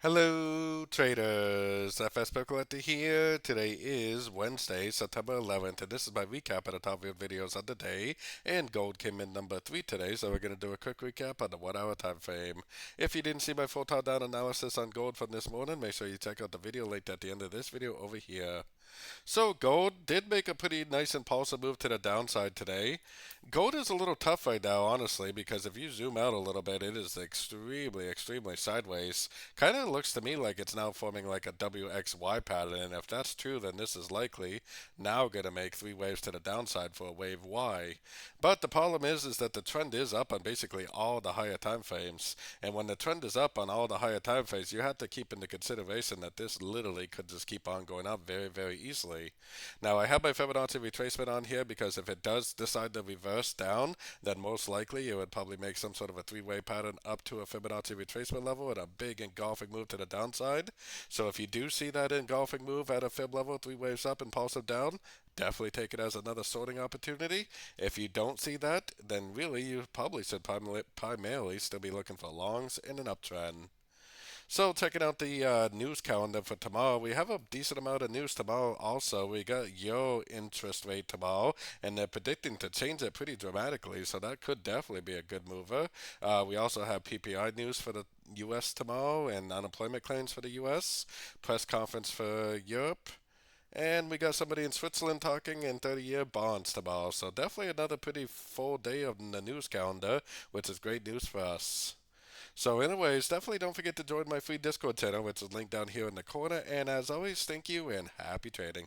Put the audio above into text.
Hello, traders. FX Pip Collector here. Today is Wednesday, September 11th, and this is my recap of the top of videos of the day. And gold came in number 3 today, so we're going to do a quick recap on the 1 hour time frame. If you didn't see my full top-down analysis on gold from this morning, make sure you check out the video linked at the end of this video over here. So gold did make a pretty nice impulsive move to the downside today. Gold is a little tough right now, honestly, because if you zoom out a little bit, it is extremely sideways. Kind of looks to me like it's now forming like a WXY pattern, and if that's true, then this is likely now going to make 3 waves to the downside for a wave Y. But the problem is that the trend is up on basically all the higher time frames, and when the trend is up on all the higher time frames, you have to keep into consideration that this literally could just keep on going up very easily. Now I have my Fibonacci retracement on here because if it does decide to reverse down, then most likely it would probably make some sort of a 3-way pattern up to a Fibonacci retracement level and a big engulfing move to the downside. So if you do see that engulfing move at a Fib level, 3 waves up, impulsive down, definitely take it as another sorting opportunity. If you don't see that, then really you probably should primarily still be looking for longs in an uptrend. So, checking out the news calendar for tomorrow, we have a decent amount of news tomorrow also. We got Euro interest rate tomorrow, and they're predicting to change it pretty dramatically, so that could definitely be a good mover. We also have PPI news for the US tomorrow and unemployment claims for the US, press conference for Europe. And we got somebody in Switzerland talking in 30-year bonds tomorrow. So definitely another pretty full day of the news calendar, which is great news for us. So anyways, definitely don't forget to join my free Discord channel, which is linked down here in the corner. And as always, thank you and happy trading.